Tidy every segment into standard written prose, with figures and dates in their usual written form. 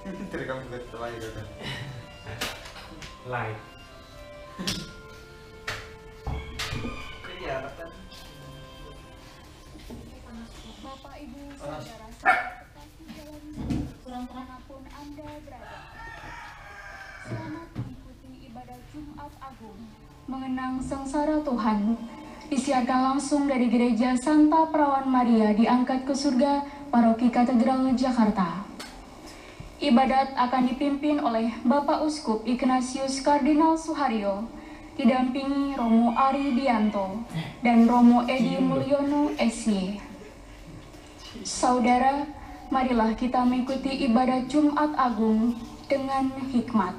Terekam juga live kan. Live. Iya, kan. Bapak Ibu saudara dimanapun Anda berada. Selamat mengikuti ibadah Jumat Agung mengenang sengsara Tuhan. Disiarkan langsung dari Gereja Santa Perawan Maria diangkat ke surga, Paroki Katedral Jakarta. Ibadat akan dipimpin oleh Bapak Uskup Ignatius Kardinal Suharyo, didampingi Romo Ari Dianto dan Romo Edi Mulyono SY. Saudara, marilah kita mengikuti ibadat Jumat Agung dengan hikmat.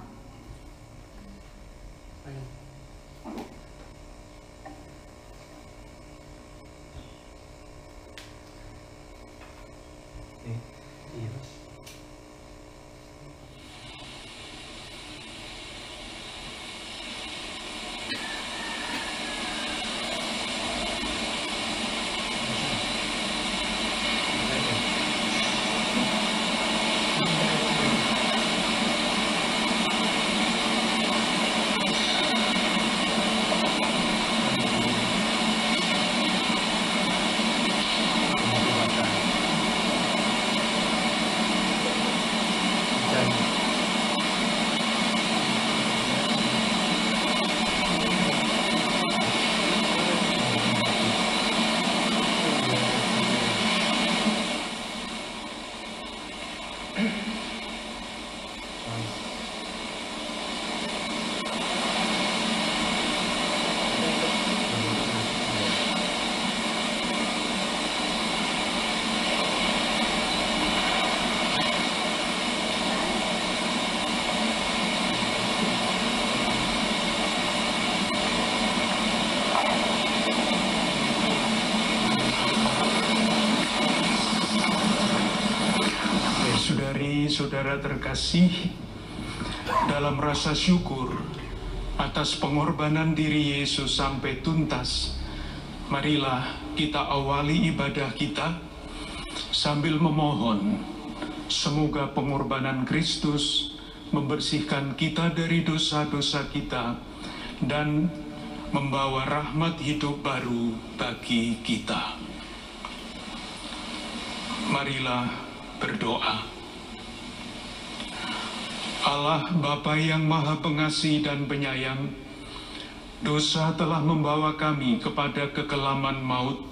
Saudara terkasih, dalam rasa syukur atas pengorbanan diri Yesus sampai tuntas, marilah kita awali ibadah kita sambil memohon semoga pengorbanan Kristus membersihkan kita dari dosa-dosa kita dan membawa rahmat hidup baru bagi kita. Marilah berdoa. Allah Bapa yang Maha Pengasih dan Penyayang, dosa telah membawa kami kepada kekelaman maut,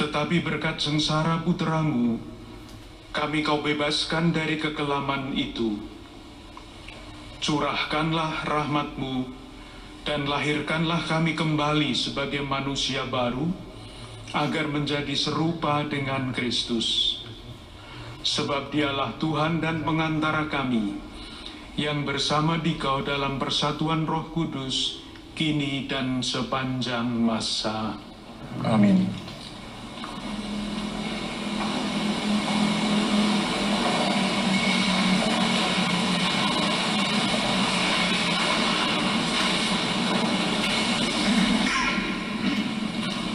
tetapi berkat sengsara Putra-Mu, kami Kau bebaskan dari kekelaman itu. Curahkanlah rahmat-Mu, dan lahirkanlah kami kembali sebagai manusia baru, agar menjadi serupa dengan Kristus. Sebab Dialah Tuhan dan pengantara kami, yang bersama Dikau dalam persatuan Roh Kudus, kini dan sepanjang masa. Amin.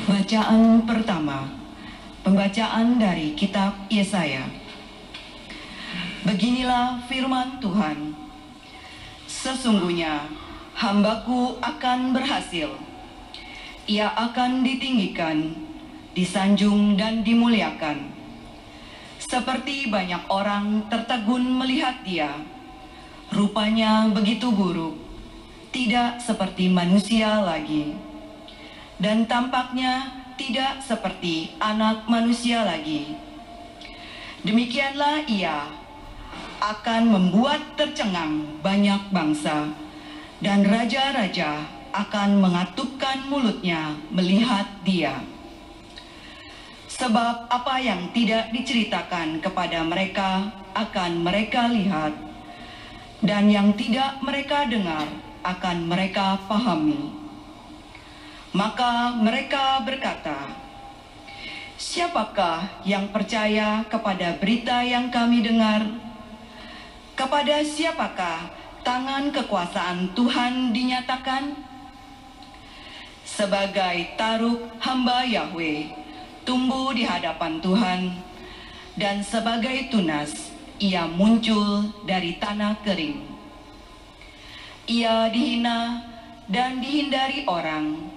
Bacaan pertama, pembacaan dari Kitab Yesaya. Beginilah firman Tuhan, sesungguhnya hamba-Ku akan berhasil, ia akan ditinggikan, disanjung dan dimuliakan. Seperti banyak orang tertegun melihat dia, rupanya begitu buruk, tidak seperti manusia lagi, dan tampaknya tidak seperti anak manusia lagi. Demikianlah ia akan membuat tercengang banyak bangsa, dan raja-raja akan mengatupkan mulutnya melihat dia. Sebab apa yang tidak diceritakan kepada mereka akan mereka lihat, dan yang tidak mereka dengar akan mereka pahami. Maka mereka berkata, siapakah yang percaya kepada berita yang kami dengar? Kepada siapakah tangan kekuasaan Tuhan dinyatakan? Sebagai taruk hamba Yahweh tumbuh di hadapan Tuhan, dan sebagai tunas ia muncul dari tanah kering. Ia dihina dan dihindari orang,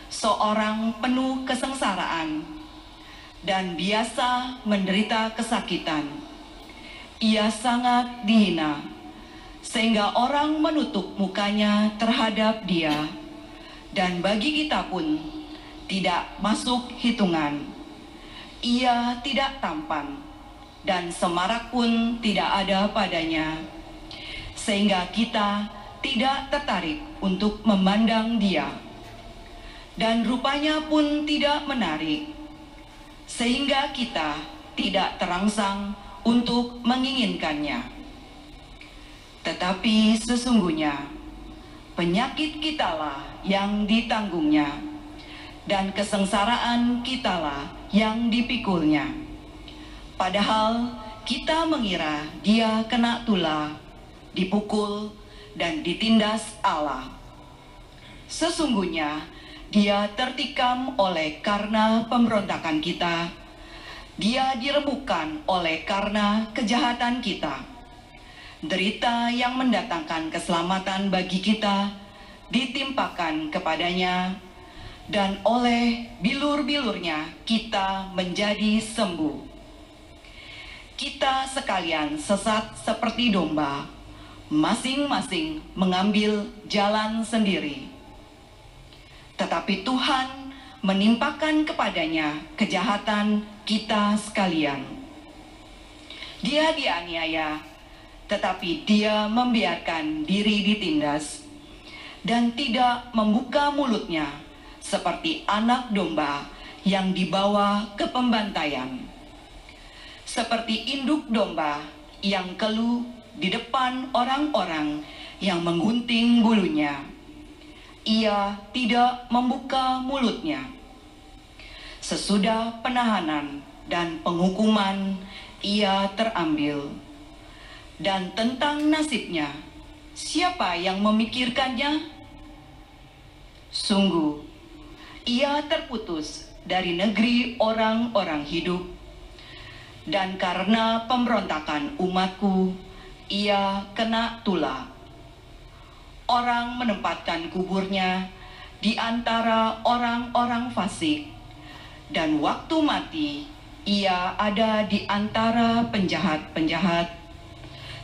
seorang penuh kesengsaraan dan biasa menderita kesakitan. Ia sangat dihina, sehingga orang menutup mukanya terhadap dia, dan bagi kita pun tidak masuk hitungan. Ia tidak tampan, dan semarak pun tidak ada padanya, sehingga kita tidak tertarik untuk memandang dia, dan rupanya pun tidak menarik, sehingga kita tidak terangsang untuk menginginkannya. Tetapi sesungguhnya penyakit kitalah yang ditanggungnya, dan kesengsaraan kitalah yang dipikulnya. Padahal kita mengira dia kena tulah, dipukul, dan ditindas Allah. Sesungguhnya dia tertikam oleh karena pemberontakan kita, dia diremukkan oleh karena kejahatan kita. Derita yang mendatangkan keselamatan bagi kita ditimpakan kepadanya, dan oleh bilur-bilurnya kita menjadi sembuh. Kita sekalian sesat seperti domba, masing-masing mengambil jalan sendiri. Tetapi Tuhan menimpakan kepadanya kejahatan kita sekalian. Dia dianiaya, tetapi dia membiarkan diri ditindas, dan tidak membuka mulutnya seperti anak domba yang dibawa ke pembantaian. Seperti induk domba yang keluh di depan orang-orang yang menggunting bulunya, ia tidak membuka mulutnya. Sesudah penahanan dan penghukuman, ia terambil. Dan tentang nasibnya, siapa yang memikirkannya? Sungguh, ia terputus dari negeri orang-orang hidup, dan karena pemberontakan umatku, ia kena tulah. Orang menempatkan kuburnya di antara orang-orang fasik, dan waktu mati ia ada di antara penjahat-penjahat,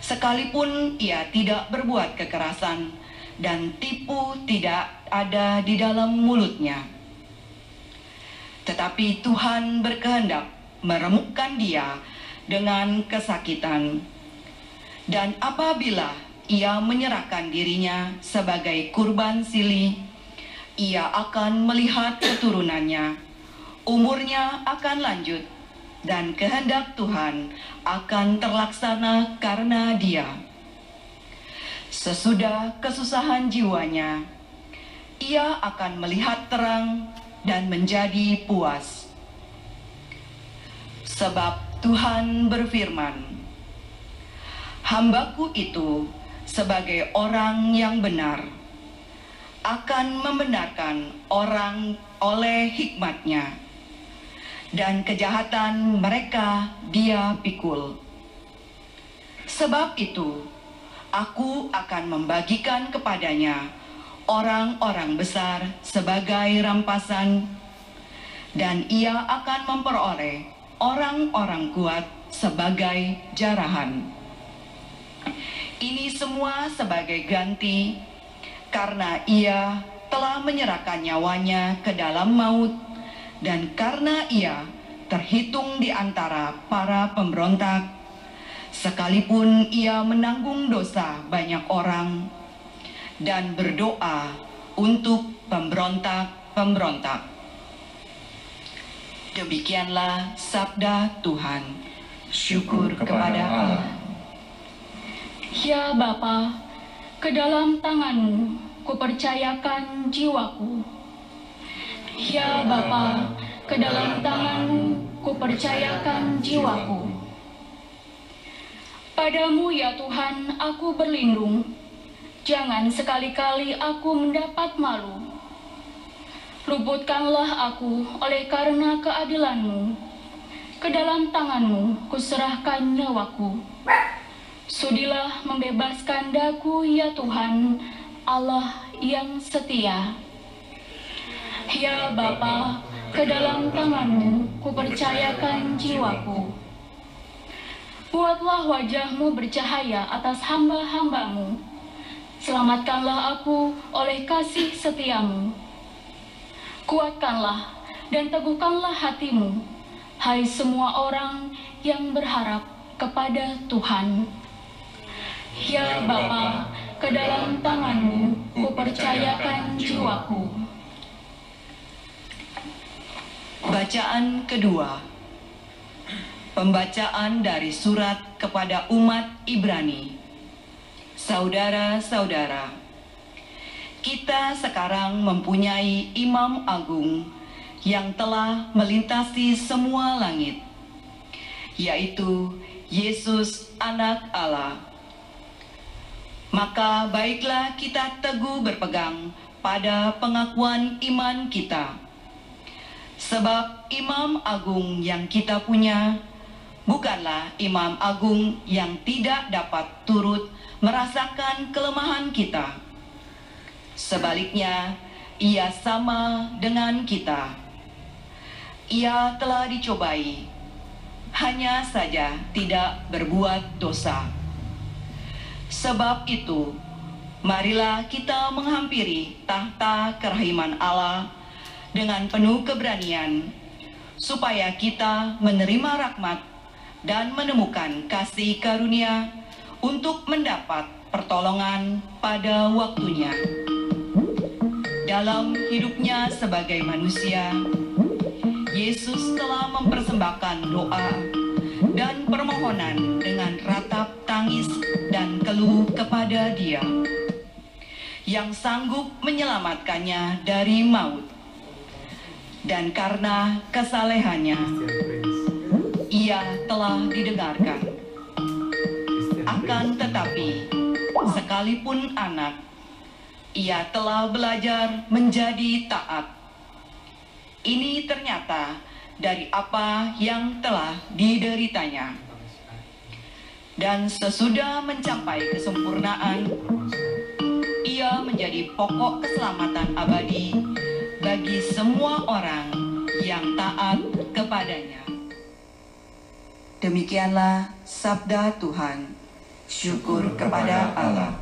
sekalipun ia tidak berbuat kekerasan dan tipu tidak ada di dalam mulutnya. Tetapi Tuhan berkehendak meremukkan dia dengan kesakitan, dan apabila ia menyerahkan dirinya sebagai kurban silih, ia akan melihat keturunannya, umurnya akan lanjut, dan kehendak Tuhan akan terlaksana karena dia. Sesudah kesusahan jiwanya, ia akan melihat terang dan menjadi puas. Sebab Tuhan berfirman, "Hambaku itu sebagai orang yang benar akan membenarkan orang oleh hikmatnya, dan kejahatan mereka dia pikul. Sebab itu aku akan membagikan kepadanya orang-orang besar sebagai rampasan, dan ia akan memperoleh orang-orang kuat sebagai jarahan. Ini semua sebagai ganti, karena ia telah menyerahkan nyawanya ke dalam maut, dan karena ia terhitung di antara para pemberontak, sekalipun ia menanggung dosa banyak orang, dan berdoa untuk pemberontak-pemberontak." Demikianlah sabda Tuhan. Syukur kepada Allah. Ya Bapa, ke dalam tangan-Mu kupercayakan jiwaku. Ya Bapa, ke dalam tangan-Mu kupercayakan jiwaku. Padamu ya Tuhan aku berlindung, jangan sekali-kali aku mendapat malu. Luputkanlah aku oleh karena keadilan-Mu, ke dalam tangan-Mu kuserahkan nyawaku. Sudilah membebaskan daku ya Tuhan, Allah yang setia. Ya Bapa, ke dalam tangan-Mu kupercayakan jiwaku. Buatlah wajah-Mu bercahaya atas hamba-hamba-Mu. Selamatkanlah aku oleh kasih setia-Mu. Kuatkanlah dan teguhkanlah hati-Mu, hai semua orang yang berharap kepada Tuhan. Ya Bapa, ke dalam tangan-Mu kupercayakan jiwaku. Bacaan kedua. Pembacaan dari surat kepada umat Ibrani. Saudara-saudara, kita sekarang mempunyai Imam Agung yang telah melintasi semua langit, yaitu Yesus Anak Allah. Maka baiklah kita teguh berpegang pada pengakuan iman kita. Sebab Imam Agung yang kita punya bukanlah Imam Agung yang tidak dapat turut merasakan kelemahan kita. Sebaliknya, ia sama dengan kita. Ia telah dicobai, hanya saja tidak berbuat dosa. Sebab itu, marilah kita menghampiri tahta kerahiman Allah dengan penuh keberanian, supaya kita menerima rahmat dan menemukan kasih karunia untuk mendapat pertolongan pada waktunya. Dalam hidupnya sebagai manusia, Yesus telah mempersembahkan doa dan permohonan dengan ratap tangis dan keluh kepada Dia, yang sanggup menyelamatkannya dari maut. Dan karena kesalehannya, ia telah didengarkan. Akan tetapi, sekalipun anak, ia telah belajar menjadi taat. Ini ternyata dari apa yang telah dideritanya. Dan sesudah mencapai kesempurnaan, ia menjadi pokok keselamatan abadi bagi semua orang yang taat kepadanya. Demikianlah sabda Tuhan. Syukur kepada Allah.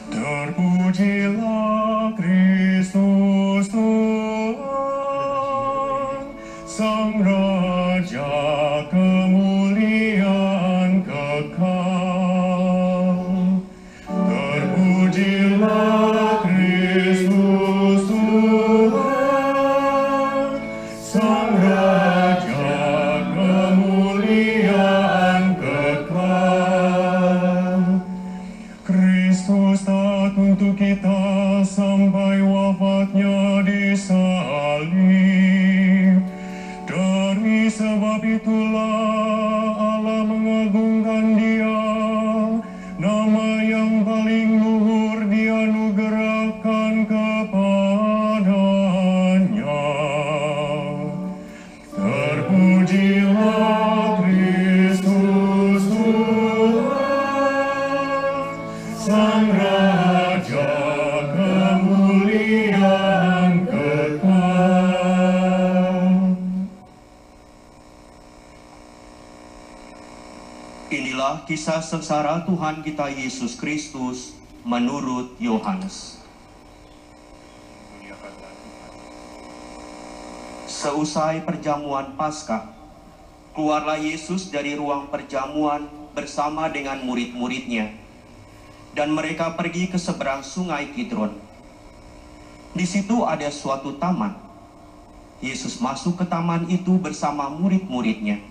Terpujilah Kristus Tuhan, Sang Raja kemuliaan kekal. Terpujilah Kristus Tuhan, Sang Raja kemuliaan kekal. Kristus taat untuk kita sampai wafatnya di salib. Dari sebab itulah Allah mengagungkan Dia, nama yang paling luhur dianugerahkan kepadanya. Terpujilah Kristus Tuhan, Sang Raja kemuliaan kekal. Inilah kisah sengsara Tuhan kita Yesus Kristus menurut Yohanes. Seusai perjamuan Paskah, keluarlah Yesus dari ruang perjamuan bersama dengan murid-muridnya, dan mereka pergi ke seberang sungai Kidron. Di situ ada suatu taman. Yesus masuk ke taman itu bersama murid-muridnya.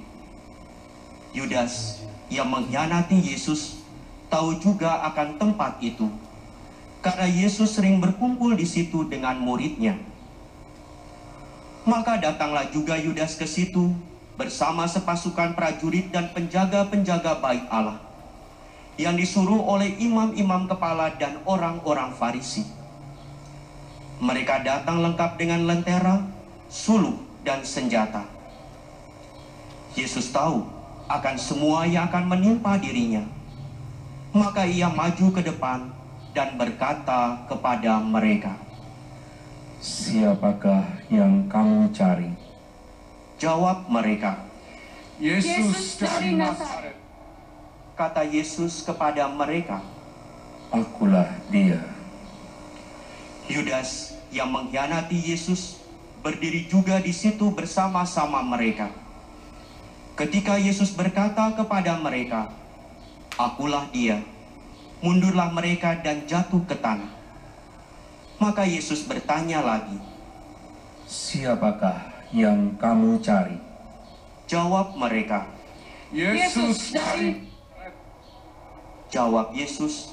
Yudas yang mengkhianati Yesus tahu juga akan tempat itu, karena Yesus sering berkumpul di situ dengan muridnya. Maka datanglah juga Yudas ke situ bersama sepasukan prajurit dan penjaga-penjaga bait Allah yang disuruh oleh imam-imam kepala dan orang-orang Farisi. Mereka datang lengkap dengan lentera, suluh, dan senjata. Yesus tahu akan semua yang akan menimpa dirinya. Maka ia maju ke depan dan berkata kepada mereka, Siapakah yang kamu cari? Jawab mereka, Yesus dari Nazaret. kata Yesus kepada mereka, Akulah dia. Yudas yang mengkhianati Yesus berdiri juga di situ bersama-sama mereka. Ketika Yesus berkata kepada mereka, Akulah dia, mundurlah mereka dan jatuh ke tanah. Maka Yesus bertanya lagi, Siapakah yang kamu cari? jawab mereka. Yesus dari Jawab Yesus,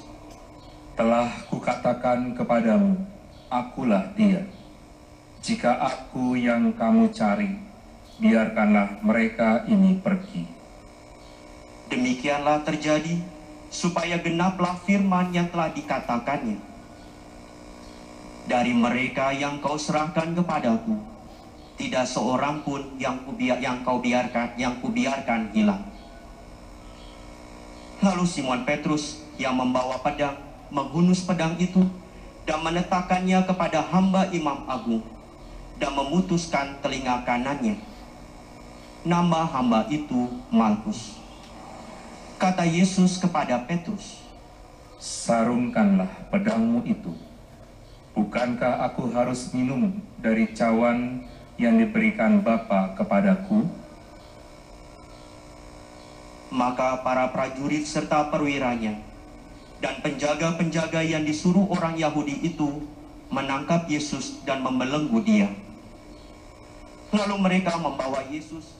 Telah kukatakan kepadamu, akulah dia. Jika aku yang kamu cari, biarkanlah mereka ini pergi. demikianlah terjadi supaya genaplah firman yang telah dikatakannya. Dari mereka yang kau serahkan kepadaku, tidak seorang pun yang kubiarkan hilang. Lalu Simon Petrus yang membawa pedang menghunus pedang itu dan meletakkannya kepada hamba imam agung dan memutuskan telinga kanannya. Nama hamba itu Malkus. Kata Yesus kepada Petrus, Sarungkanlah pedangmu itu. Bukankah aku harus minum dari cawan yang diberikan Bapa kepadaku? Maka para prajurit serta perwiranya dan penjaga-penjaga yang disuruh orang Yahudi itu menangkap Yesus dan membelenggu dia. Lalu mereka membawa Yesus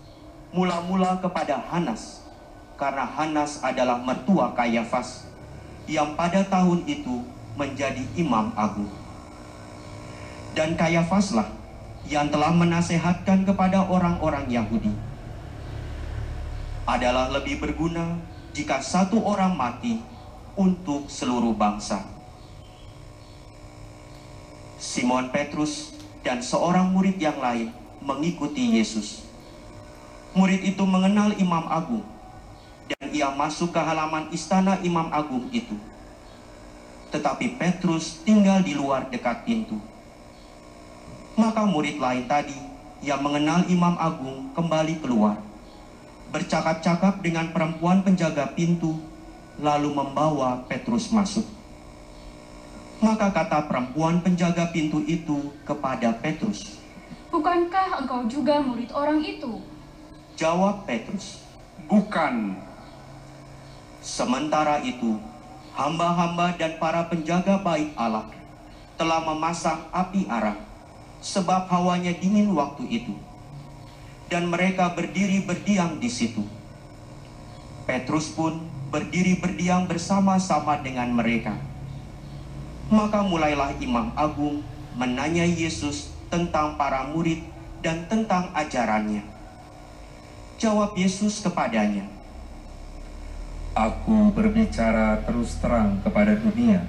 mula-mula kepada Hanas, karena Hanas adalah mertua Kayafas yang pada tahun itu menjadi imam agung. Dan Kayafaslah yang telah menasehatkan kepada orang-orang Yahudi, adalah lebih berguna jika satu orang mati untuk seluruh bangsa. Simon Petrus dan seorang murid yang lain mengikuti Yesus. Murid itu mengenal imam agung, dan ia masuk ke halaman istana imam agung itu. Tetapi Petrus tinggal di luar dekat pintu. Maka murid lain tadi yang mengenal imam agung kembali keluar, bercakap-cakap dengan perempuan penjaga pintu, lalu membawa Petrus masuk. Maka kata perempuan penjaga pintu itu kepada Petrus, Bukankah engkau juga murid orang itu? jawab Petrus, Bukan. Sementara itu, hamba-hamba dan para penjaga bait Allah telah memasang api arang, sebab hawanya dingin waktu itu. Dan mereka berdiri berdiam di situ. Petrus pun berdiri berdiam bersama-sama dengan mereka. Maka mulailah imam agung menanyai Yesus tentang para murid dan tentang ajarannya. Jawab Yesus kepadanya, Aku berbicara terus terang kepada dunia.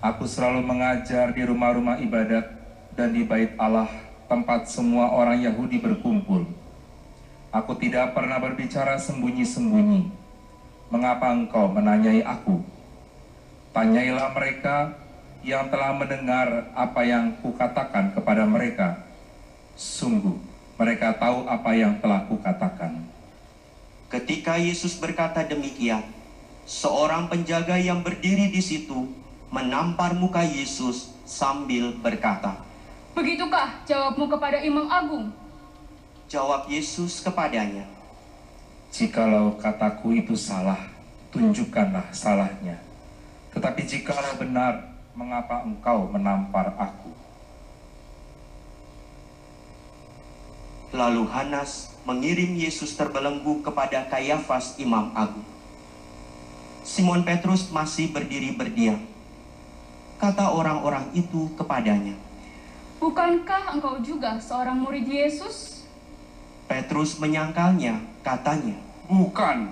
Aku selalu mengajar di rumah-rumah ibadat dan di bait Allah, tempat semua orang Yahudi berkumpul. Aku tidak pernah berbicara sembunyi-sembunyi. Mengapa engkau menanyai aku? Tanyailah mereka yang telah mendengar apa yang kukatakan kepada mereka. Sungguh, mereka tahu apa yang telah kukatakan. Ketika Yesus berkata demikian, seorang penjaga yang berdiri di situ menampar muka Yesus sambil berkata, Begitukah jawabmu kepada imam agung? Jawab Yesus kepadanya, Jikalau kataku itu salah, tunjukkanlah salahnya. Tetapi jikalau benar, mengapa engkau menampar aku? Lalu Hanas mengirim Yesus terbelenggu kepada Kayafas imam agung. Simon Petrus masih berdiri berdiam. Kata orang-orang itu kepadanya, Bukankah engkau juga seorang murid Yesus? Petrus menyangkalnya, katanya, "Bukan."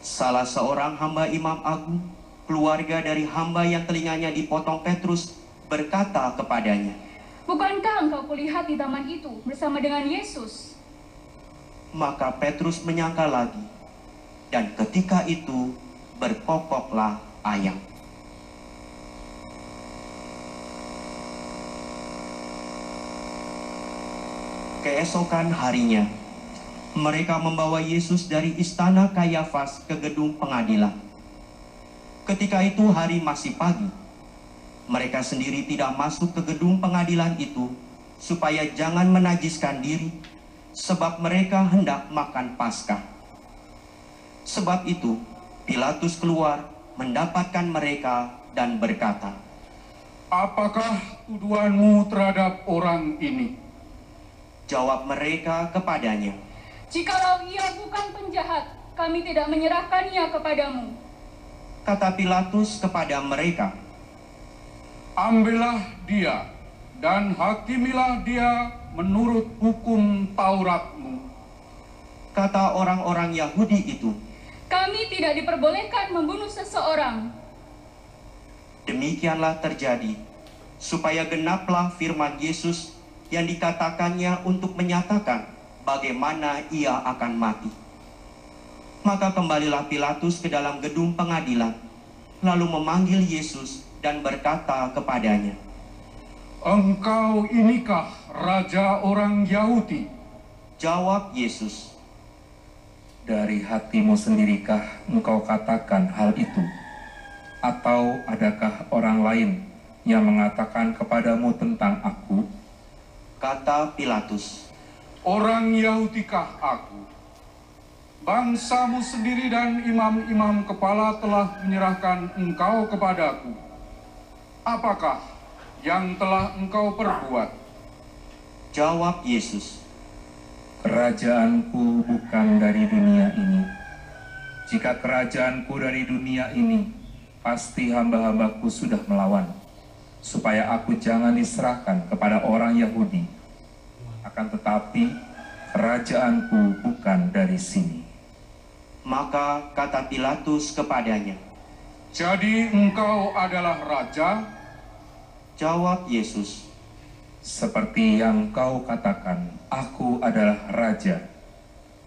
Salah seorang hamba imam agung, keluarga dari hamba yang telinganya dipotong Petrus, berkata kepadanya, Bukankah engkau kulihat di taman itu bersama dengan Yesus? Maka Petrus menyangka lagi, dan ketika itu berkokoklah ayam. Keesokan harinya, mereka membawa Yesus dari istana Kayafas ke gedung pengadilan. Ketika itu hari masih pagi. Mereka sendiri tidak masuk ke gedung pengadilan itu supaya jangan menajiskan diri, sebab mereka hendak makan Paskah. Sebab itu, Pilatus keluar mendapatkan mereka dan berkata, "Apakah tuduhanmu terhadap orang ini?" Jawab mereka kepadanya, Jikalau ia bukan penjahat, kami tidak menyerahkannya kepadamu. kata Pilatus kepada mereka, "Ambillah dia dan hakimilah dia menurut hukum Tauratmu." kata orang-orang Yahudi itu. Kami tidak diperbolehkan membunuh seseorang. Demikianlah terjadi, supaya genaplah firman Yesus yang dikatakannya untuk menyatakan bagaimana ia akan mati. Maka kembalilah Pilatus ke dalam gedung pengadilan, lalu memanggil Yesus dan berkata kepadanya, "Engkau inikah Raja orang Yahudi?" Jawab Yesus, Dari hatimu sendirikah engkau katakan hal itu? Atau adakah orang lain yang mengatakan kepadamu tentang aku? kata Pilatus. "Orang Yahudikah aku? Bangsamu sendiri dan imam-imam kepala telah menyerahkan engkau kepadaku. Apakah yang telah engkau perbuat?" Jawab Yesus, Kerajaanku bukan dari dunia ini. Jika kerajaanku dari dunia ini, pasti hamba-hambaku sudah melawan, supaya aku jangan diserahkan kepada orang Yahudi. Akan tetapi, kerajaanku bukan dari sini. Maka kata Pilatus kepadanya, "Jadi engkau adalah raja?" Jawab Yesus, Seperti yang kau katakan, aku adalah raja.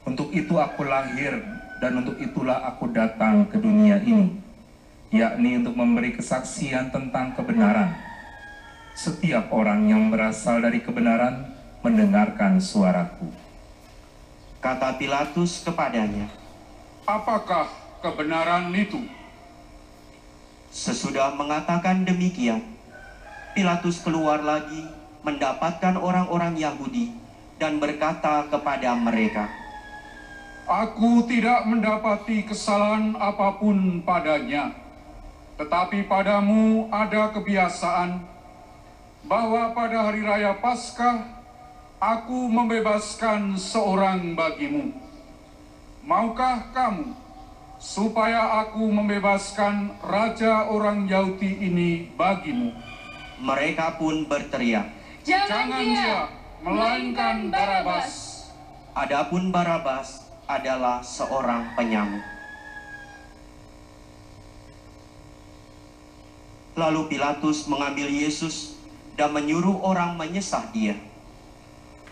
Untuk itu aku lahir, dan untuk itulah aku datang ke dunia ini, yakni untuk memberi kesaksian tentang kebenaran. Setiap orang yang berasal dari kebenaran mendengarkan suaraku. kata Pilatus kepadanya. "Apakah kebenaran itu?" Sesudah mengatakan demikian, Pilatus keluar lagi mendapatkan orang-orang Yahudi dan berkata kepada mereka, "Aku tidak mendapati kesalahan apapun padanya, tetapi padamu ada kebiasaan bahwa pada hari raya Paskah aku membebaskan seorang bagimu. Maukah kamu supaya aku membebaskan raja orang Yahudi ini bagimu?" Mereka pun berteriak, Jangan dia, melainkan Barabas. adapun Barabas adalah seorang penyamun. Lalu Pilatus mengambil Yesus dan menyuruh orang menyesah dia.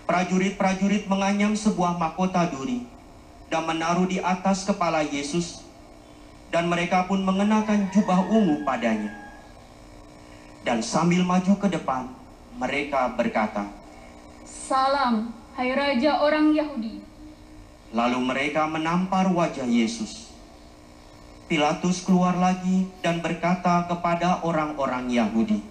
Prajurit-prajurit menganyam sebuah mahkota duri dan menaruh di atas kepala Yesus, dan mereka pun mengenakan jubah ungu padanya. Dan sambil maju ke depan, mereka berkata, Salam, hai Raja orang Yahudi. Lalu mereka menampar wajah Yesus. Pilatus keluar lagi dan berkata kepada orang-orang Yahudi,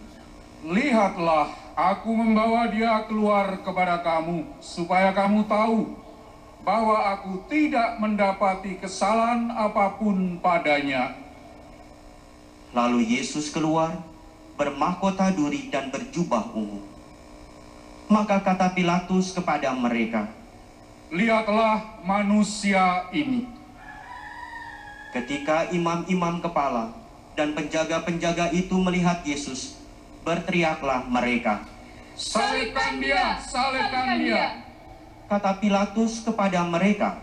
"Lihatlah, aku membawa dia keluar kepada kamu, supaya kamu tahu bahwa aku tidak mendapati kesalahan apapun padanya." Lalu Yesus keluar, bermahkota duri dan berjubah ungu. Maka kata Pilatus kepada mereka, "Lihatlah manusia ini." Ketika imam-imam kepala dan penjaga-penjaga itu melihat Yesus, berteriaklah mereka, "Salibkan dia! Salibkan dia!" Kata Pilatus kepada mereka,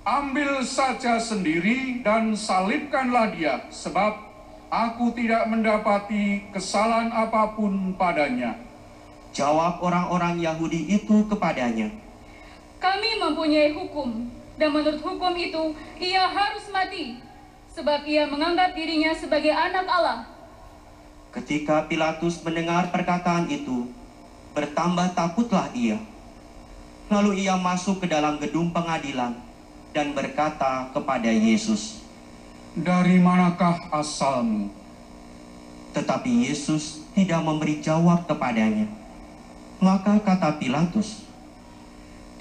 "Ambil saja sendiri dan salibkanlah dia, sebab aku tidak mendapati kesalahan apapun padanya." Jawab orang-orang Yahudi itu kepadanya, Kami mempunyai hukum, dan menurut hukum itu ia harus mati, sebab ia menganggap dirinya sebagai anak Allah. Ketika Pilatus mendengar perkataan itu, bertambah takutlah ia. Lalu ia masuk ke dalam gedung pengadilan dan berkata kepada Yesus, "Dari manakah asalmu?" Tetapi Yesus tidak memberi jawab kepadanya. Maka kata Pilatus,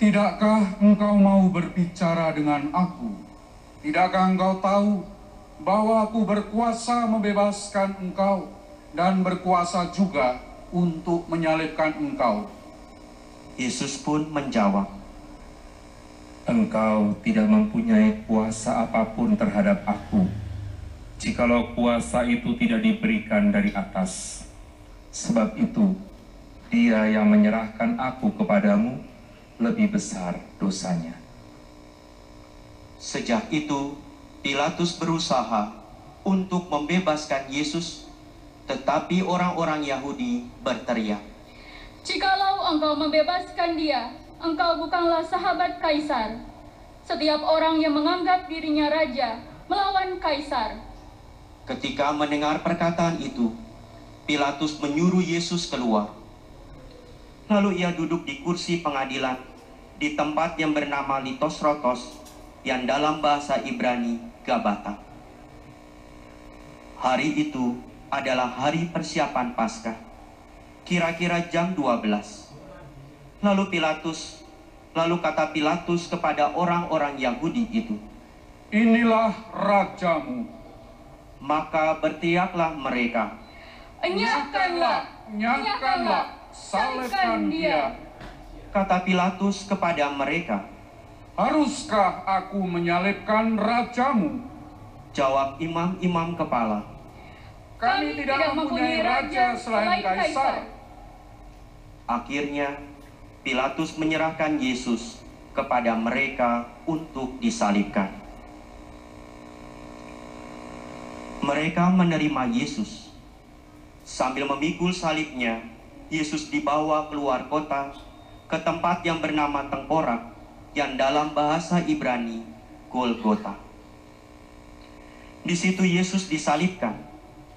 "Tidakkah engkau mau berbicara dengan aku? Tidakkah engkau tahu bahwa aku berkuasa membebaskan engkau dan berkuasa juga untuk menyalibkan engkau?" Yesus pun menjawab, Engkau tidak mempunyai kuasa apapun terhadap aku, jikalau kuasa itu tidak diberikan dari atas. Sebab itu, Dia yang menyerahkan aku kepadamu lebih besar dosanya. Sejak itu, Pilatus berusaha untuk membebaskan Yesus, tetapi orang-orang Yahudi berteriak, Jikalau engkau membebaskan dia, engkau bukanlah sahabat Kaisar. Setiap orang yang menganggap dirinya raja melawan Kaisar. Ketika mendengar perkataan itu, Pilatus menyuruh Yesus keluar. Lalu ia duduk di kursi pengadilan di tempat yang bernama Litos Rotos, yang dalam bahasa Ibrani Gabata. Hari itu adalah hari persiapan Paskah, kira-kira jam 12. Lalu kata Pilatus kepada orang-orang Yahudi itu, "Inilah rajamu." Maka berteriaklah mereka, Nyahkanlah, salibkan dia. Kata Pilatus kepada mereka, "Haruskah aku menyalibkan rajamu?" Jawab imam-imam kepala, Kami tidak mempunyai raja selain Kaisar. Akhirnya Pilatus menyerahkan Yesus kepada mereka untuk disalibkan. Mereka menerima Yesus. Sambil memikul salibnya, Yesus dibawa keluar kota ke tempat yang bernama Tengkorak, yang dalam bahasa Ibrani Golgota. Di situ Yesus disalibkan,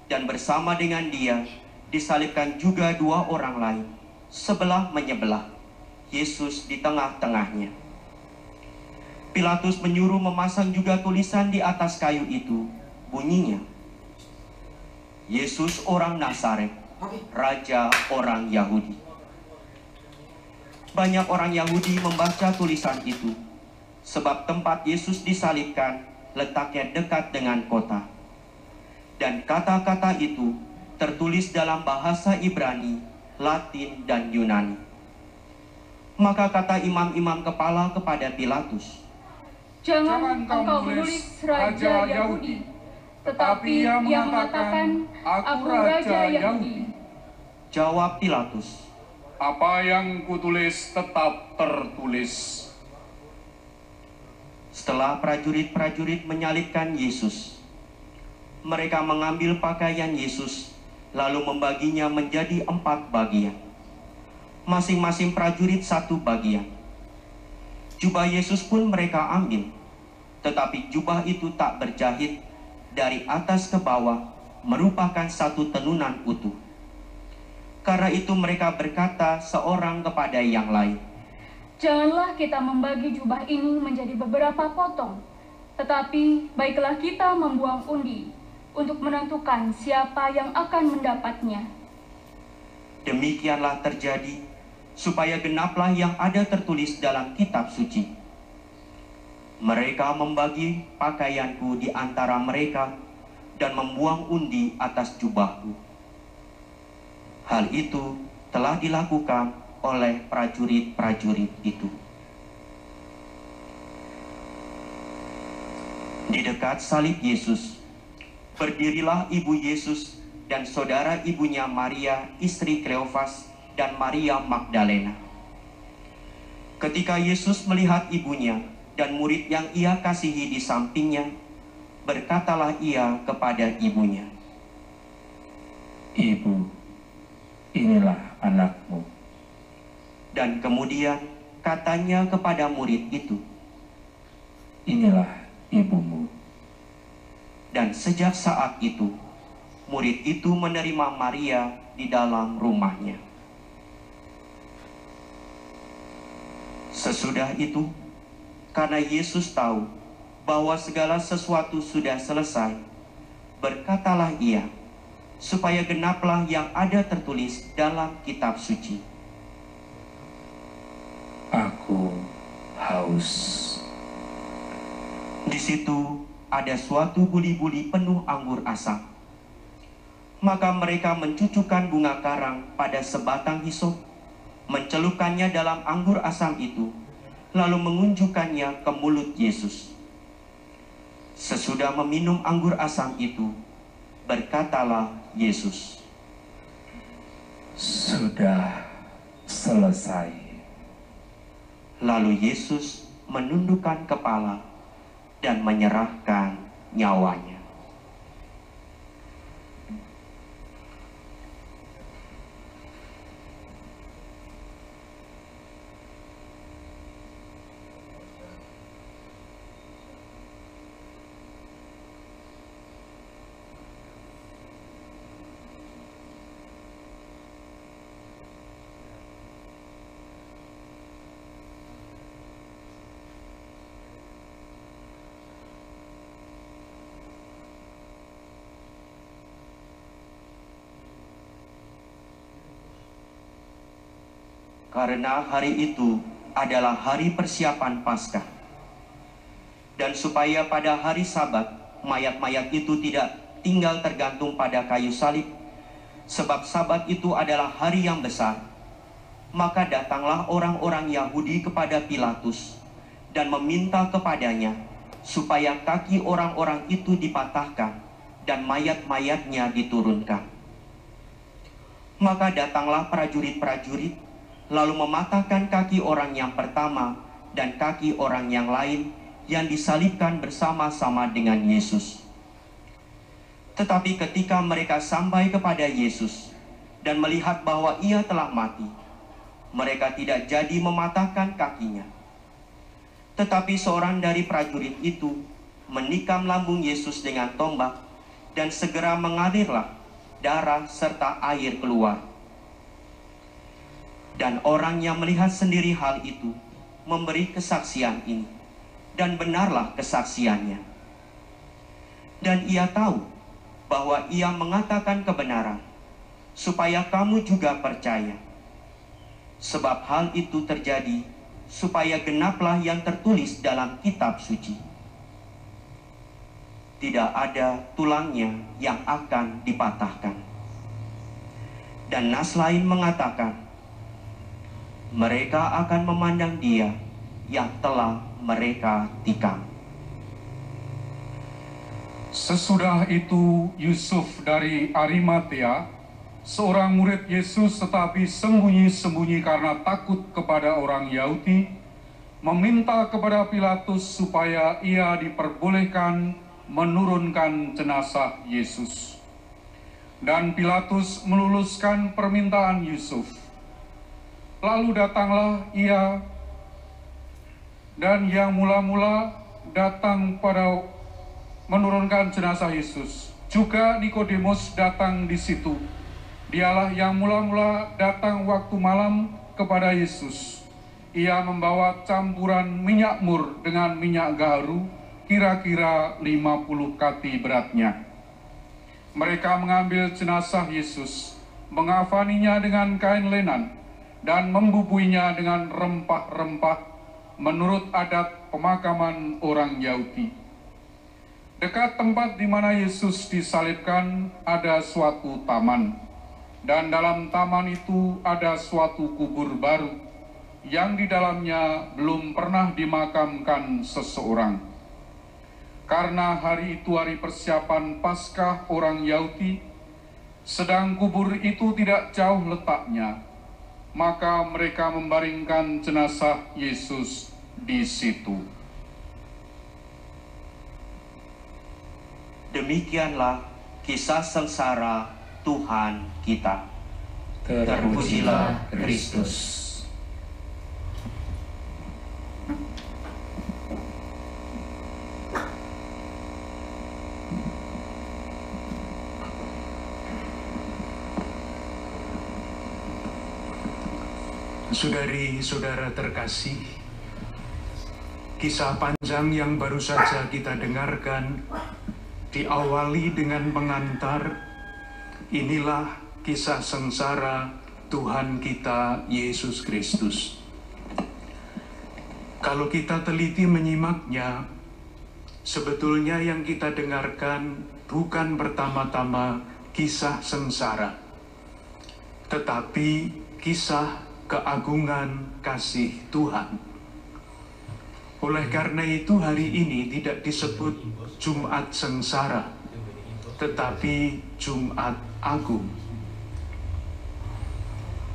dan bersama dengan dia disalibkan juga dua orang lain, sebelah menyebelah, Yesus di tengah-tengahnya. Pilatus menyuruh memasang juga tulisan di atas kayu itu, bunyinya, Yesus orang Nazaret, Raja orang Yahudi. Banyak orang Yahudi membaca tulisan itu, sebab tempat Yesus disalibkan letaknya dekat dengan kota. Dan kata-kata itu tertulis dalam bahasa Ibrani, Latin, dan Yunani. Maka kata imam-imam kepala kepada Pilatus, Jangan engkau menulis Raja Yahudi, tetapi ia mengatakan, Aku Raja Yahudi. Jawab Pilatus, Apa yang kutulis tetap tertulis. Setelah prajurit-prajurit menyalibkan Yesus, mereka mengambil pakaian Yesus, lalu membaginya menjadi 4 bagian. Masing-masing prajurit 1 bagian. Jubah Yesus pun mereka ambil, tetapi jubah itu tak berjahit, dari atas ke bawah merupakan satu tenunan utuh. Karena itu mereka berkata seorang kepada yang lain, Janganlah kita membagi jubah ini menjadi beberapa potong, tetapi baiklah kita membuang undi untuk menentukan siapa yang akan mendapatnya. Demikianlah terjadi, supaya genaplah yang ada tertulis dalam kitab suci. Mereka membagi pakaianku di antara mereka dan membuang undi atas jubahku. Hal itu telah dilakukan oleh prajurit-prajurit itu. Di dekat salib Yesus, berdirilah ibu Yesus dan saudara ibunya Maria, istri Kleofas, dan Maria Magdalena. Ketika Yesus melihat ibunya dan murid yang ia kasihi di sampingnya, berkatalah ia kepada ibunya, "Ibu, inilah anakmu." Dan kemudian katanya kepada murid itu, "Inilah ibumu." Dan sejak saat itu, murid itu menerima Maria di dalam rumahnya. Sesudah itu, karena Yesus tahu bahwa segala sesuatu sudah selesai, berkatalah ia, supaya genaplah yang ada tertulis dalam kitab suci, "Aku haus." Di situ ada suatu buli-buli penuh anggur asam. Maka mereka mencucukkan bunga karang pada sebatang hisop, mencelupkannya dalam anggur asam itu, lalu mengunjukkannya ke mulut Yesus. Sesudah meminum anggur asam itu, berkatalah Yesus, "Sudah selesai." Lalu Yesus menundukkan kepala dan menyerahkan nyawanya. Karena hari itu adalah hari persiapan Paskah. Dan supaya pada hari Sabat, mayat-mayat itu tidak tinggal tergantung pada kayu salib, sebab Sabat itu adalah hari yang besar, maka datanglah orang-orang Yahudi kepada Pilatus dan meminta kepadanya supaya kaki orang-orang itu dipatahkan dan mayat-mayatnya diturunkan. Maka datanglah prajurit-prajurit lalu mematahkan kaki orang yang pertama dan kaki orang yang lain yang disalibkan bersama-sama dengan Yesus. Tetapi ketika mereka sampai kepada Yesus dan melihat bahwa ia telah mati, mereka tidak jadi mematahkan kakinya. Tetapi seorang dari prajurit itu menikam lambung Yesus dengan tombak, dan segera mengalirlah darah serta air keluar. Dan orang yang melihat sendiri hal itu memberi kesaksian ini, dan benarlah kesaksiannya. Dan ia tahu bahwa ia mengatakan kebenaran, supaya kamu juga percaya. Sebab hal itu terjadi supaya genaplah yang tertulis dalam kitab suci. Tidak ada tulangnya yang akan dipatahkan. Dan nas lain mengatakan, mereka akan memandang dia yang telah mereka tikam. Sesudah itu Yusuf dari Arimatea, seorang murid Yesus tetapi sembunyi-sembunyi karena takut kepada orang Yahudi, meminta kepada Pilatus supaya ia diperbolehkan menurunkan jenazah Yesus. Dan Pilatus meluluskan permintaan Yusuf. Lalu datanglah ia dan yang mula-mula datang pada menurunkan jenazah Yesus. Juga Nikodemus datang di situ. Dialah yang mula-mula datang waktu malam kepada Yesus. Ia membawa campuran minyak mur dengan minyak gaharu, kira-kira 50 kati beratnya. Mereka mengambil jenazah Yesus, mengafaninya dengan kain lenan, dan membubuinya dengan rempah-rempah menurut adat pemakaman orang Yahudi. Dekat tempat di mana Yesus disalibkan ada suatu taman, dan dalam taman itu ada suatu kubur baru, yang di dalamnya belum pernah dimakamkan seseorang. Karena hari itu hari persiapan Paskah orang Yahudi, sedang kubur itu tidak jauh letaknya, maka mereka membaringkan jenazah Yesus di situ. Demikianlah kisah sengsara Tuhan kita. Terpujilah Kristus. Saudari-saudara terkasih, kisah panjang yang baru saja kita dengarkan diawali dengan pengantar, inilah kisah sengsara Tuhan kita Yesus Kristus. Kalau kita teliti menyimaknya, sebetulnya yang kita dengarkan bukan pertama-tama kisah sengsara, tetapi kisah keagungan kasih Tuhan. Oleh karena itu hari ini tidak disebut Jumat Sengsara, tetapi Jumat Agung.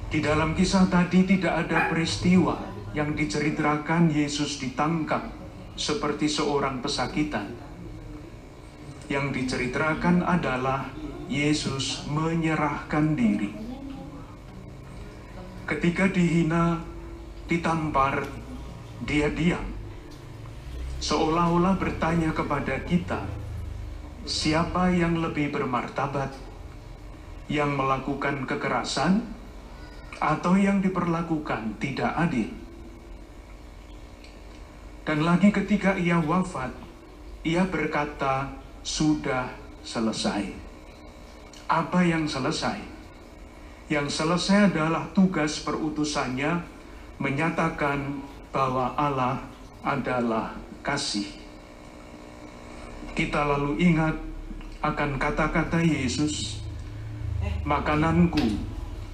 Di dalam kisah tadi tidak ada peristiwa yang diceritakan Yesus ditangkap seperti seorang pesakitan. Yang diceritakan adalah Yesus menyerahkan diri. Ketika dihina, ditampar, dia diam. Seolah-olah bertanya kepada kita, siapa yang lebih bermartabat? Yang melakukan kekerasan atau yang diperlakukan tidak adil? Dan lagi ketika ia wafat, ia berkata, sudah selesai. Apa yang selesai? Yang selesai adalah tugas perutusannya menyatakan bahwa Allah adalah kasih. Kita lalu ingat akan kata-kata Yesus, makananku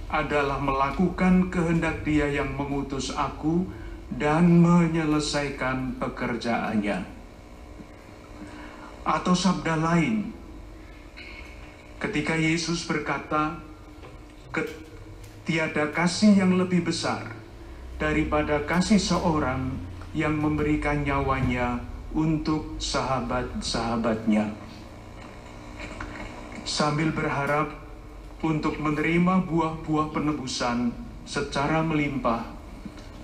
adalah melakukan kehendak Dia yang mengutus aku dan menyelesaikan pekerjaannya. Atau sabda lain, ketika Yesus berkata, tiada kasih yang lebih besar daripada kasih seorang yang memberikan nyawanya untuk sahabat-sahabatnya. Sambil berharap untuk menerima buah-buah penebusan secara melimpah,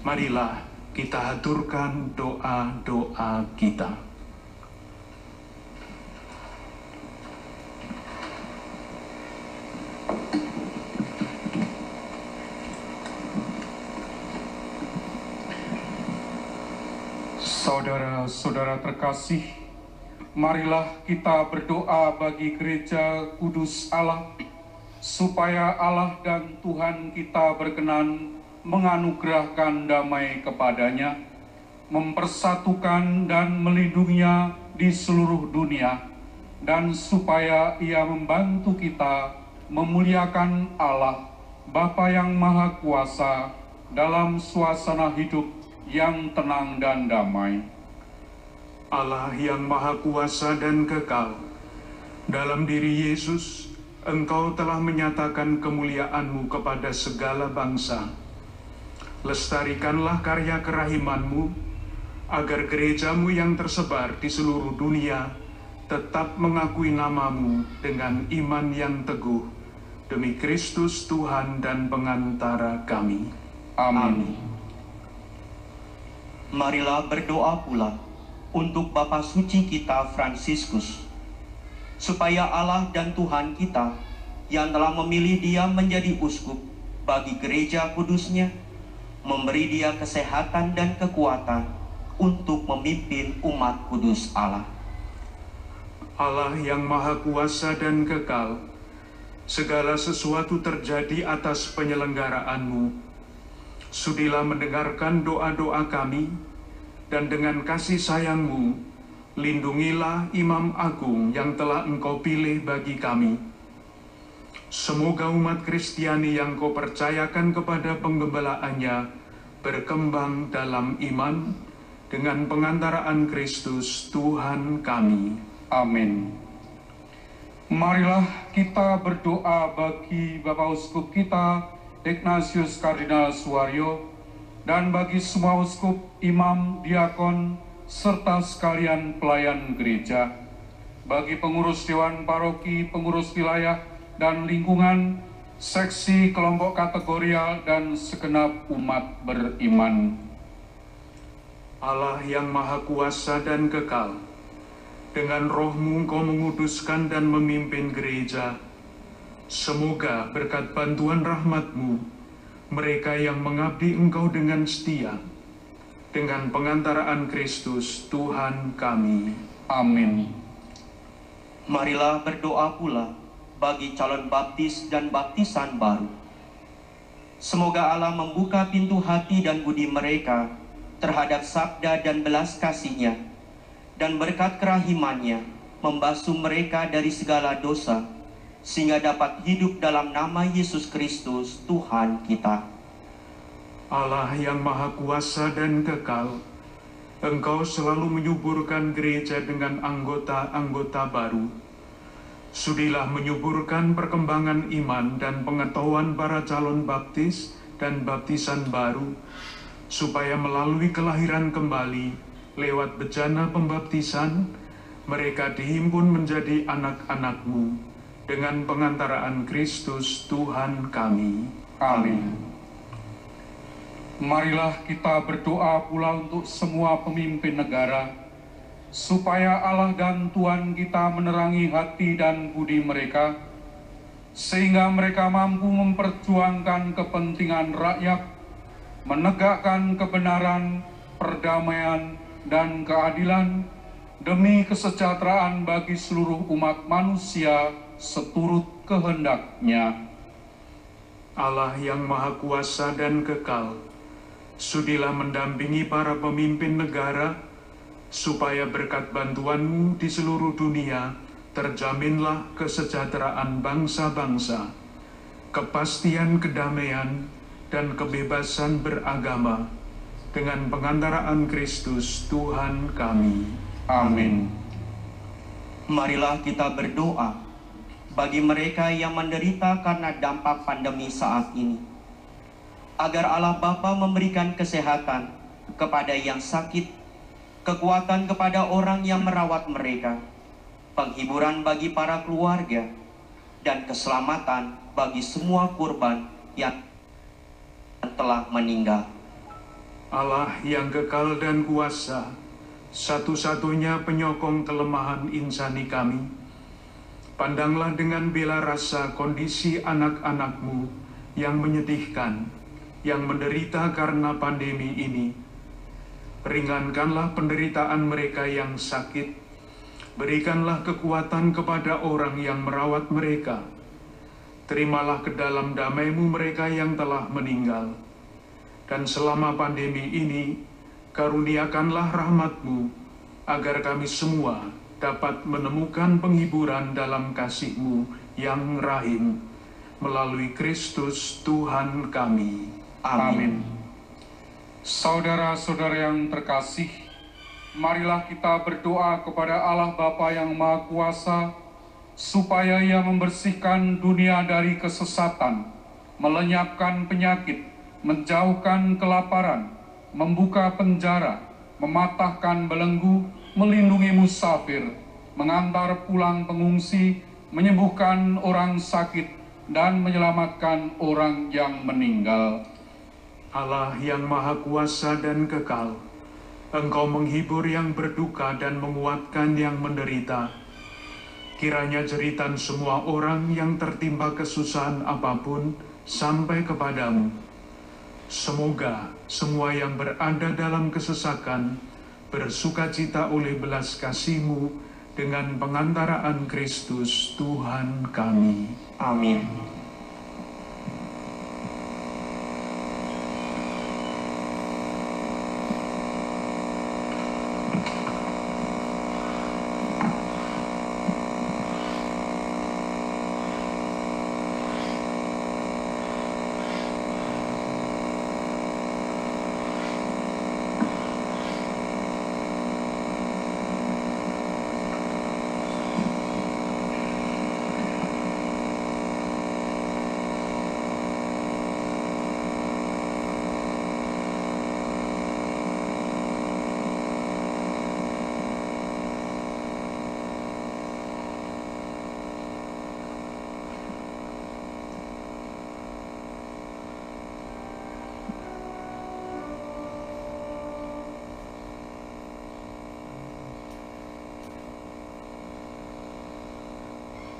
marilah kita haturkan doa-doa kita. Saudara-saudara terkasih, marilah kita berdoa bagi gereja kudus Allah, supaya Allah dan Tuhan kita berkenan menganugerahkan damai kepadanya, mempersatukan dan melindunginya di seluruh dunia, dan supaya Ia membantu kita memuliakan Allah, Bapa yang Maha Kuasa, dalam suasana hidup yang tenang dan damai. Allah yang Maha Kuasa dan kekal, dalam diri Yesus, Engkau telah menyatakan kemuliaan-Mu kepada segala bangsa. Lestarikanlah karya kerahiman-Mu, agar gereja-Mu yang tersebar di seluruh dunia tetap mengakui nama-Mu dengan iman yang teguh, demi Kristus Tuhan dan pengantara kami. Amin. Marilah berdoa pula untuk Bapa Suci kita Fransiskus, supaya Allah dan Tuhan kita yang telah memilih Dia menjadi uskup bagi gereja kudusnya, memberi Dia kesehatan dan kekuatan untuk memimpin umat kudus Allah. Allah yang Maha Kuasa dan kekal, segala sesuatu terjadi atas penyelenggaraan-Mu. Sudilah mendengarkan doa-doa kami, dan dengan kasih sayang-Mu, lindungilah Imam Agung yang telah Engkau pilih bagi kami. Semoga umat Kristiani yang Kau percayakan kepada penggembalaannya berkembang dalam iman dengan pengantaraan Kristus Tuhan kami. Amin. Marilah kita berdoa bagi Bapak Uskup kita Ignatius Kardinal Suwaryo, dan bagi semua uskup, imam, diakon, serta sekalian pelayan gereja, bagi pengurus dewan paroki, pengurus wilayah dan lingkungan, seksi, kelompok kategorial, dan segenap umat beriman. Allah yang Maha Kuasa dan Kekal, dengan roh-Mu Engkau menguduskan dan memimpin gereja. Semoga berkat bantuan rahmat-Mu, mereka yang mengabdi Engkau dengan setia, dengan pengantaraan Kristus Tuhan kami. Amin. Marilah berdoa pula bagi calon baptis dan baptisan baru. Semoga Allah membuka pintu hati dan budi mereka terhadap sabda dan belas kasih-Nya, dan berkat kerahiman-Nya membasuh mereka dari segala dosa, sehingga dapat hidup dalam nama Yesus Kristus Tuhan kita. Allah yang Maha Kuasa dan Kekal, Engkau selalu menyuburkan gereja dengan anggota-anggota baru. Sudilah menyuburkan perkembangan iman dan pengetahuan para calon baptis dan baptisan baru, supaya melalui kelahiran kembali lewat bejana pembaptisan, mereka dihimpun menjadi anak-anak-Mu dengan pengantaraan Kristus Tuhan kami. Amin. Marilah kita berdoa pula untuk semua pemimpin negara, supaya Allah dan Tuhan kita menerangi hati dan budi mereka, sehingga mereka mampu memperjuangkan kepentingan rakyat, menegakkan kebenaran, perdamaian, dan keadilan demi kesejahteraan bagi seluruh umat manusia seturut kehendak-Nya. Allah yang Maha Kuasa dan Kekal, sudilah mendampingi para pemimpin negara, supaya berkat bantuan-Mu di seluruh dunia terjaminlah kesejahteraan bangsa-bangsa, kepastian kedamaian, dan kebebasan beragama dengan pengantaraan Kristus Tuhan kami. Amin. Marilah kita berdoa bagi mereka yang menderita karena dampak pandemi saat ini, agar Allah Bapa memberikan kesehatan kepada yang sakit, kekuatan kepada orang yang merawat mereka, penghiburan bagi para keluarga, dan keselamatan bagi semua korban yang telah meninggal. Allah yang kekal dan kuasa, satu-satunya penyokong kelemahan insani kami, pandanglah dengan bela rasa kondisi anak-anak-Mu yang menyedihkan, yang menderita karena pandemi ini. Ringankanlah penderitaan mereka yang sakit, berikanlah kekuatan kepada orang yang merawat mereka. Terimalah ke dalam damai-Mu mereka yang telah meninggal. Dan selama pandemi ini, karuniakanlah rahmat-Mu, agar kami semua dapat menemukan penghiburan dalam kasih-Mu yang rahim, melalui Kristus Tuhan kami. Amin. Saudara-saudara yang terkasih, marilah kita berdoa kepada Allah Bapa yang Maha Kuasa, supaya Ia membersihkan dunia dari kesesatan, melenyapkan penyakit, menjauhkan kelaparan, membuka penjara, mematahkan belenggu, melindungi musafir, mengantar pulang pengungsi, menyembuhkan orang sakit, dan menyelamatkan orang yang meninggal. Allah yang Maha Kuasa dan Kekal, Engkau menghibur yang berduka dan menguatkan yang menderita. Kiranya jeritan semua orang yang tertimpa kesusahan apapun sampai kepadamu. Semoga semua yang berada dalam kesesakan bersukacita oleh belas kasih-Mu dengan pengantaraan Kristus Tuhan kami. Amin.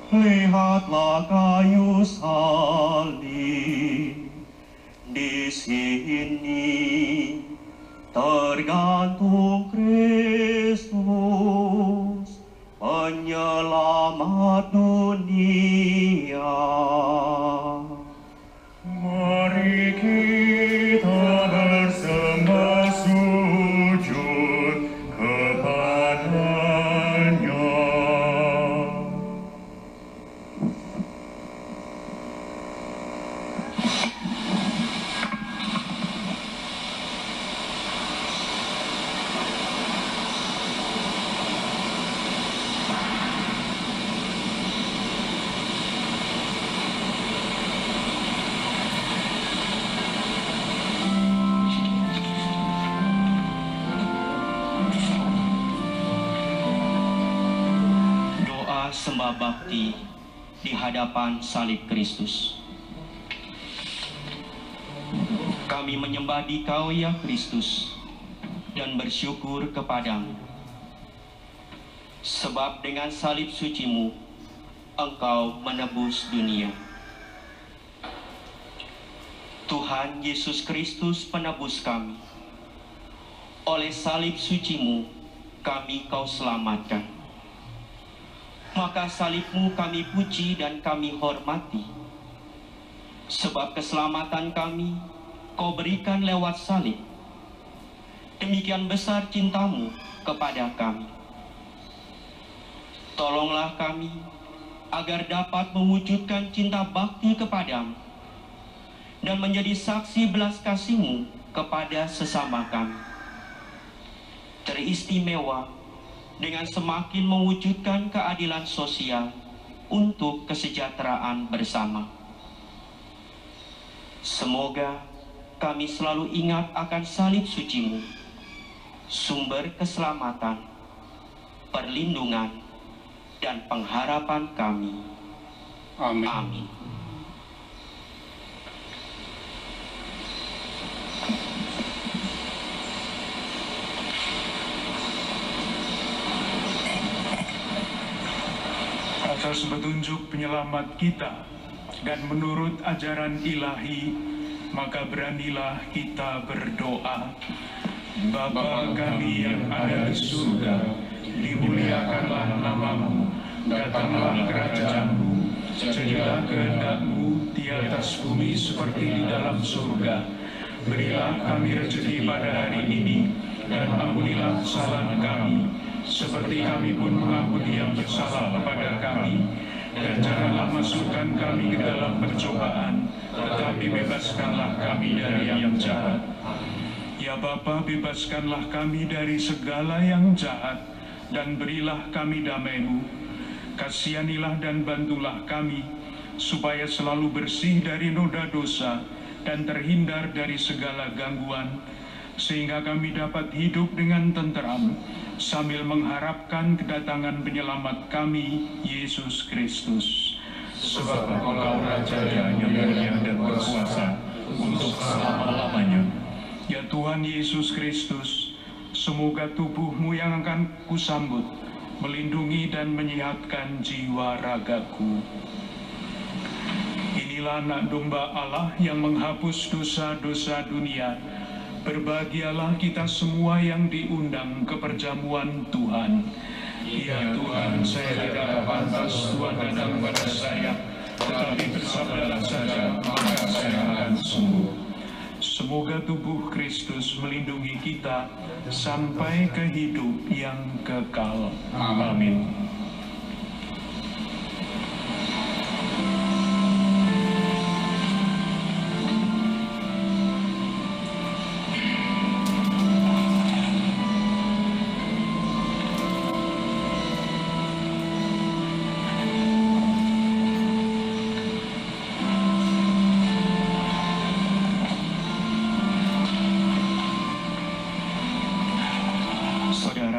Lihatlah kayu salib, di sini tergantung Kristus, penyelamat dunia. Mari kita bersembah sujud kepada-Nya. Sembah bakti di hadapan salib Kristus. Kami menyembah Dikau ya Kristus dan bersyukur kepadamu, sebab dengan salib sucimu Engkau menebus dunia. Tuhan Yesus Kristus penebus kami, oleh salib sucimu kami Kau selamatkan. Maka salibmu kami puji dan kami hormati, sebab keselamatan kami Kau berikan lewat salib. Demikian besar cintamu kepada kami. Tolonglah kami agar dapat mewujudkan cinta bakti kepadamu dan menjadi saksi belas kasih-Mu kepada sesama kami. Teristimewa dengan semakin mewujudkan keadilan sosial untuk kesejahteraan bersama. Semoga kami selalu ingat akan salib suci-Mu, sumber keselamatan, perlindungan, dan pengharapan kami. Amin. Amin. Atas petunjuk penyelamat kita dan menurut ajaran ilahi, maka beranilah kita berdoa. Bapa kami yang ada di surga, dimuliakanlah nama-Mu, datanglah kerajaan-Mu, jadilah kehendak-Mu di atas bumi seperti di dalam surga. Berilah kami rezeki pada hari ini, dan ampunilah kesalahan kami, seperti kami pun mengampuni yang bersalah kepada kami. Dan janganlah masukkan kami ke dalam percobaan, tetapi bebaskanlah kami dari yang jahat. Ya Bapa, bebaskanlah kami dari segala yang jahat, dan berilah kami damai-Mu. Kasihanilah dan bantulah kami, supaya selalu bersih dari noda dosa, dan terhindar dari segala gangguan, sehingga kami dapat hidup dengan tenteram, sambil mengharapkan kedatangan penyelamat kami, Yesus Kristus. Sebab Engkau Raja yang mulia dan berkuasa untuk selama-lamanya. Ya Tuhan Yesus Kristus, semoga tubuh-Mu yang akan kusambut melindungi dan menyehatkan jiwa ragaku. Inilah anak domba Allah yang menghapus dosa-dosa dunia. Berbahagialah kita semua yang diundang ke perjamuan Tuhan. Ya Tuhan, saya tidak pantas Tuhan datang kepada saya, tetapi bersabdalah saja, maka saya akan sembuh. Semoga tubuh Kristus melindungi kita sampai ke hidup yang kekal. Amin.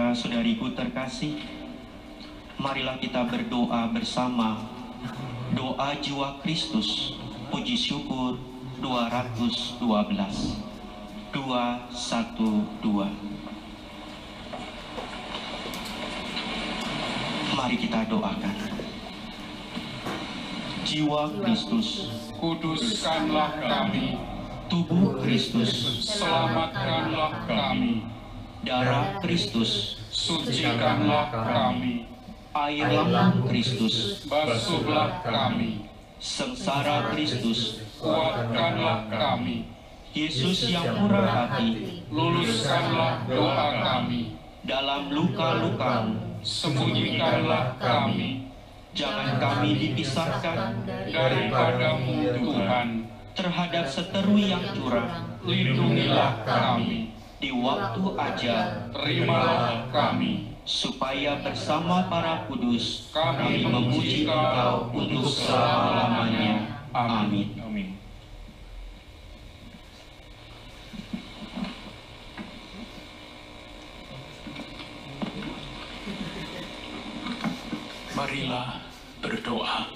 Saudariku terkasih, marilah kita berdoa bersama doa jiwa Kristus, puji syukur 212. 212. Mari kita doakan. jiwa Kristus, Kuduskanlah kami, tubuh Kristus, selamatkanlah kami, darah Kristus, sucikanlah kami, air lambung Kristus, basuhlah kami, sengsara Kristus, kuatkanlah kami, Yesus yang murah hati, luluskanlah doa kami, dalam luka-luka-Mu, sembunyikanlah kami, jangan kami dipisahkan daripada-Mu Tuhan, terhadap seteru yang curang, lindungilah kami, di waktu ajar, terimalah kami, supaya bersama para kudus kami memuji Engkau untuk selama-lamanya. Amin. Amin. Marilah berdoa.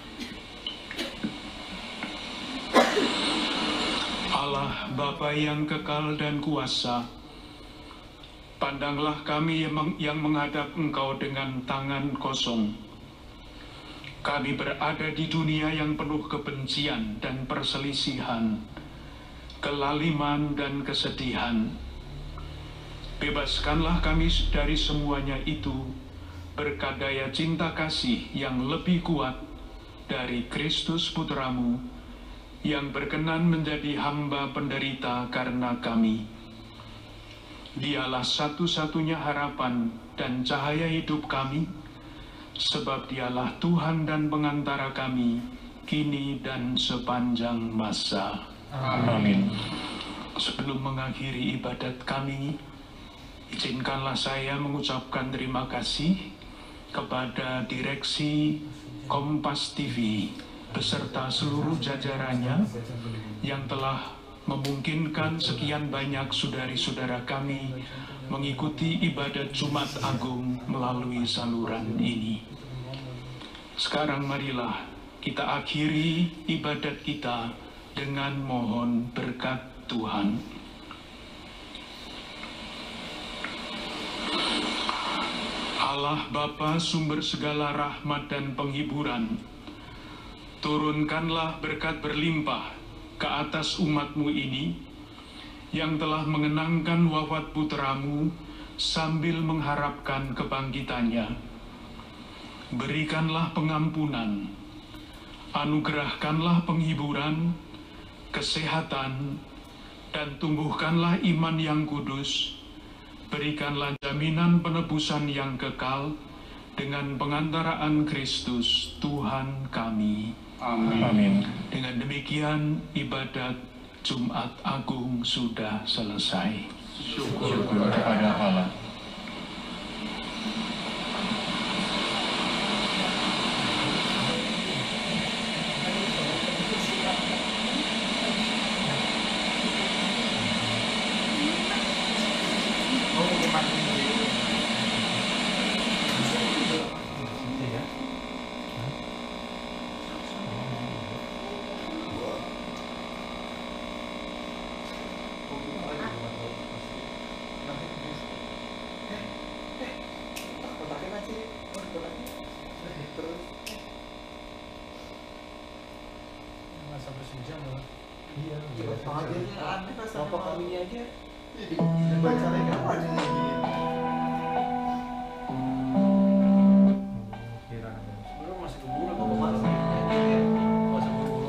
Allah Bapa yang kekal dan kuasa, pandanglah kami yang menghadap Engkau dengan tangan kosong. Kami berada di dunia yang penuh kebencian dan perselisihan, kelaliman dan kesedihan. Bebaskanlah kami dari semuanya itu, berkat daya cinta kasih yang lebih kuat dari Kristus Putra-Mu, yang berkenan menjadi hamba penderita karena kami. Dialah satu-satunya harapan dan cahaya hidup kami, sebab Dialah Tuhan dan pengantara kami, kini dan sepanjang masa. Amin. Sebelum mengakhiri ibadat kami, izinkanlah saya mengucapkan terima kasih kepada direksi Kompas TV beserta seluruh jajarannya yang telah memungkinkan sekian banyak saudari-saudara kami mengikuti ibadat Jumat Agung melalui saluran ini. Sekarang marilah kita akhiri ibadat kita dengan mohon berkat Tuhan. Allah Bapa sumber segala rahmat dan penghiburan, turunkanlah berkat berlimpah ke atas umat-Mu ini yang telah mengenangkan wafat Putra-Mu sambil mengharapkan kebangkitannya. Berikanlah pengampunan, anugerahkanlah penghiburan, kesehatan, dan tumbuhkanlah iman yang kudus. Berikanlah jaminan penebusan yang kekal dengan pengantaraan Kristus Tuhan kami. Amin. Dengan demikian ibadat Jumat Agung sudah selesai. Syukur kepada Allah.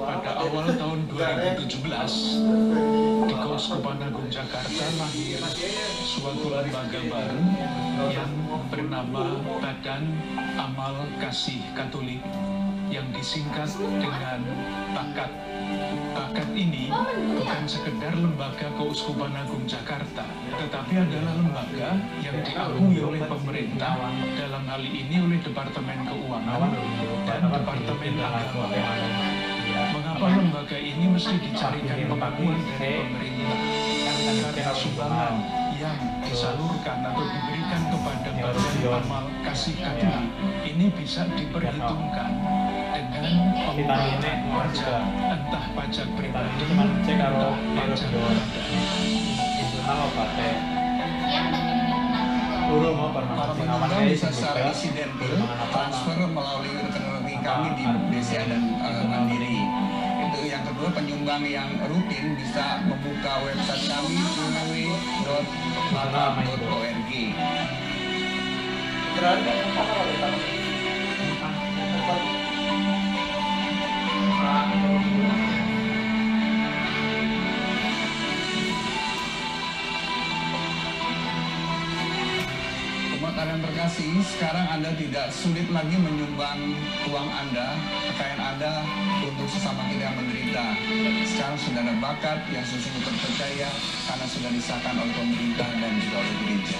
Pada awal tahun 2017, di Keuskupan Agung Jakarta lahir suatu lembaga baru yang bernama Badan Amal Kasih Katolik, yang disingkat dengan BAKAT. BAKAT ini bukan sekedar lembaga Keuskupan Agung Jakarta, tetapi adalah lembaga yang diakui oleh pemerintah, dalam hal ini oleh Departemen Keuangan dan Departemen Agama. Mengapa lembaga ini mesti dicarikan pengakuan dari pemerintah? Karena sumbangan yang disalurkan atau diberikan kepada Badan Amal Kasih Katolik ini bisa diperhitungkan dengan pengurangan pajak, entah pajak pribadi, entah pajak Para penumpang bisa secara insidental transfer melalui rekening kami di Indonesia dan mandiri. Itu yang kedua, penyumbang yang rutin bisa membuka website kami www.lala.org. Umat Anda yang terkasih, sekarang Anda tidak sulit lagi menyumbang uang Anda, kekayaan Anda untuk sesama kita yang menderita. Sekarang sudah ada bakat yang sesungguhnya terpercaya karena sudah disahkan oleh pemerintah dan juga oleh gereja.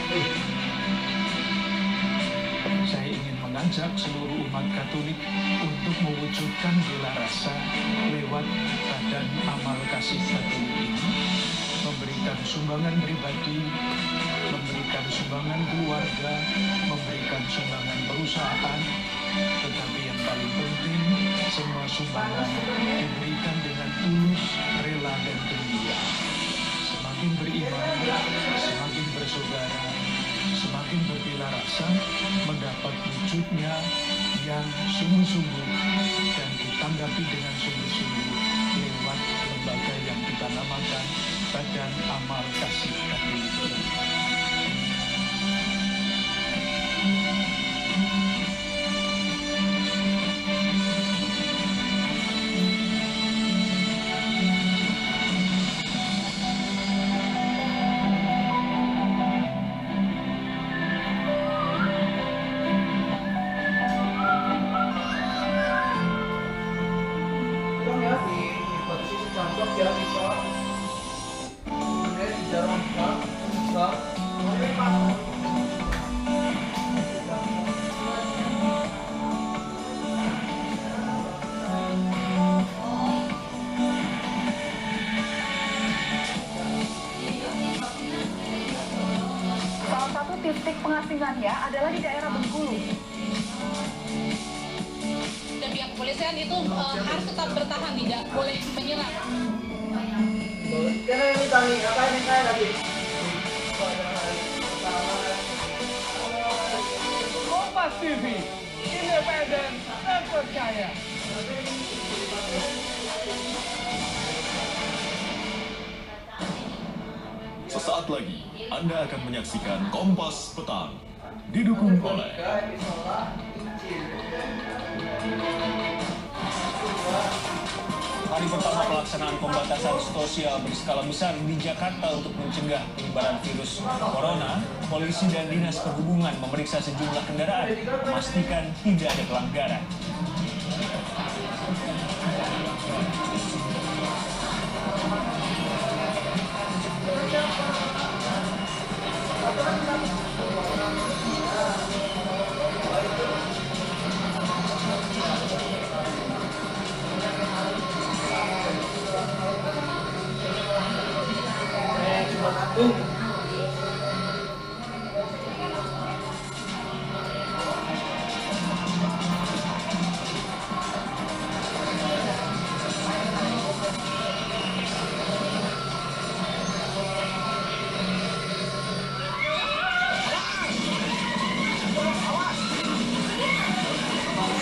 Saya ingin mengajak seluruh umat Katolik untuk mewujudkan bela rasa lewat badan amal kasih Katolik ini, memberikan sumbangan pribadi, memberikan sumbangan keluarga, memberikan sumbangan perusahaan, tetapi yang paling penting, semua sumbangan diberikan dengan tulus, rela, dan gembira. Semakin beriman, semakin bersaudara, semakin berbela rasa, mendapat wujudnya yang sungguh-sungguh dan ditanggapi dengan sungguh-sungguh lewat lembaga yang kita namakan Badan Amal Kasih Katolik. Salah satu titik pengasingannya adalah di daerah Bengkulu. Dan pihak kepolisian itu harus tetap bertahan, tidak boleh menyerang. Kompas TV, independen, terpercaya. Sesaat lagi, Anda akan menyaksikan Kompas Petang, didukung oleh Hari pertama pelaksanaan pembatasan sosial berskala besar di Jakarta untuk mencegah penyebaran virus corona, polisi dan dinas perhubungan memeriksa sejumlah kendaraan, memastikan tidak ada pelanggaran.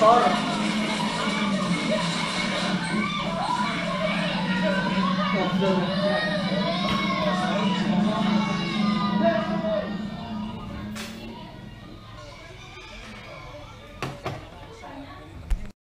Sorry.